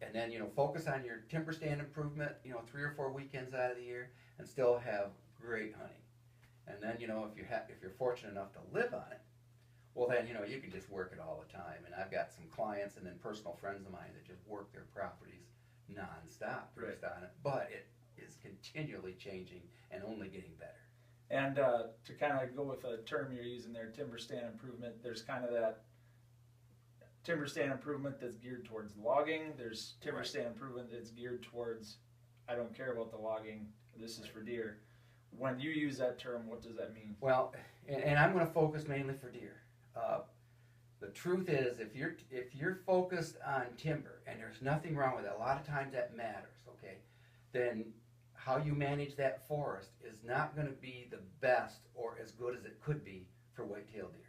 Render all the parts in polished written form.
and then, you know, focus on your timber stand improvement, you know, 3 or 4 weekends out of the year, and still have great hunting. And then, you know, if you're fortunate enough to live on it, well then, you know, you can just work it all the time. And I've got some clients and then personal friends of mine that just work their properties nonstop based on it. But it is continually changing and only getting better. And to kind of go with a term you're using there, timber stand improvement, there's kind of that timber stand improvement that's geared towards logging. There's timber stand improvement that's geared towards, I don't care about the logging, this is for deer. When you use that term, what does that mean? Well, and I'm going to focus mainly for deer. The truth is, if you're focused on timber, and there's nothing wrong with it, a lot of times that matters, okay, then how you manage that forest is not going to be the best or as good as it could be for white-tailed deer.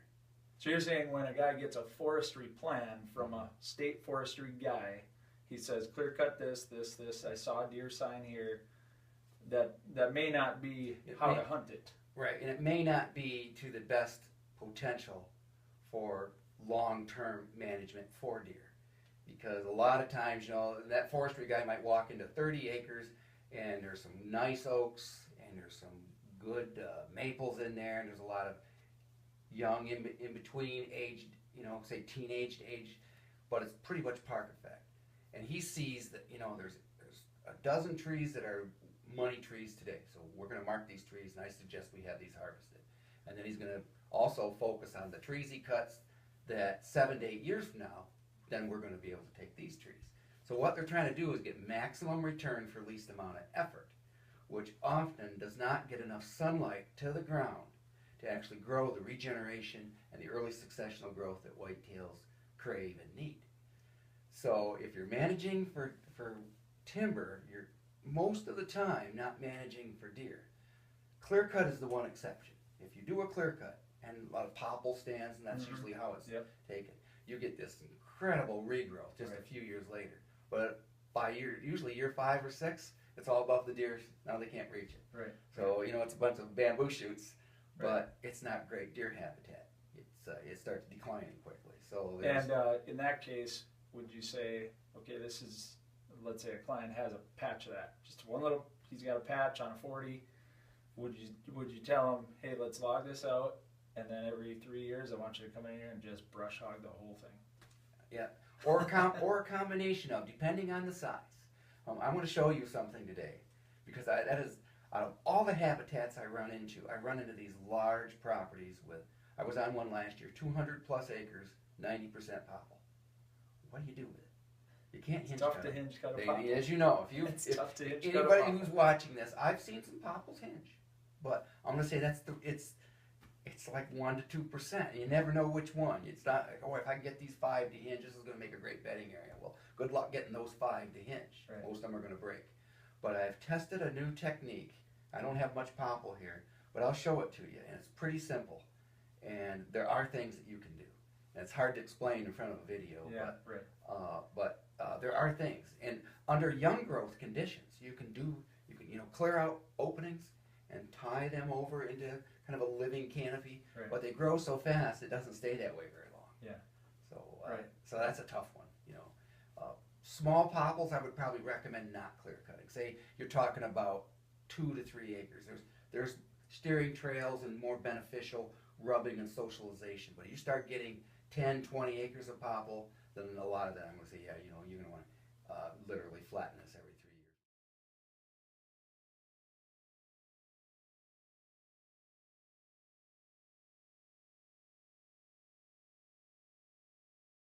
So you're saying when a guy gets a forestry plan from a state forestry guy, he says, clear cut this, this, this, I saw a deer sign here, that may not be how to hunt it. Right, and it may not be to the best potential for long-term management for deer. Because a lot of times, you know, that forestry guy might walk into 30 acres and there's some nice oaks and there's some good maples in there, and there's a lot of young in between aged, you know, say teenage age, but it's pretty much park effect. And he sees that, you know, there's a dozen trees that are money trees today, so we're going to mark these trees, and I suggest we have these harvested. And then he's going to also focus on the trees he cuts that 7 to 8 years from now, then we're going to be able to take these trees. So what they're trying to do is get maximum return for least amount of effort, which often does not get enough sunlight to the ground to actually grow the regeneration and the early successional growth that whitetails crave and need. So if you're managing for timber, you're most of the time not managing for deer. Clear cut is the one exception. If you do a clear cut, and a lot of popple stands, and that's usually how it's taken, you get this incredible regrowth just a few years later. But by usually year 5 or 6, it's all above the deer. Now they can't reach it. Right. So, you know, it's a bunch of bamboo shoots, but it's not great deer habitat. It starts declining quickly. So and in that case, would you say, okay, this is, let's say a client has a patch of that, just one little, he's got a patch on a 40. Would you tell him, hey, let's log this out, and then every 3 years I want you to come in here and just brush hog the whole thing? Yeah, or a combination of, depending on the size. I'm going to show you something today, because that is, out of all the habitats I run into these large properties with, I was on one last year, 200 plus acres, 90% popple. What do you do with it? You can't hinge cut. It's tough to hinge cut a popple. As you know, it's tough to hinge cut a anybody popple. who's watching this, I've seen some popples hinge, but I'm going to say it's like 1 to 2%. You never know which one. It's not like, oh, if I can get these 5 to hinge, this is going to make a great bedding area. Well, good luck getting those 5 to hinge. Right. Most of them are going to break. But I've tested a new technique. I don't have much popple here, but I'll show it to you, and it's pretty simple. And there are things that you can do. And it's hard to explain in front of a video, but there are things. And under young growth conditions, you can clear out openings and tie them over into kind of a living canopy, but they grow so fast it doesn't stay that way very long. Yeah. So so that's a tough one. You know, small popples I would probably recommend not clear cutting. Say you're talking about 2 to 3 acres. There's steering trails and more beneficial rubbing and socialization. But you start getting 10, 20 acres of popple, then a lot of that I'm going to say, yeah, you know, you're going to want to literally flatten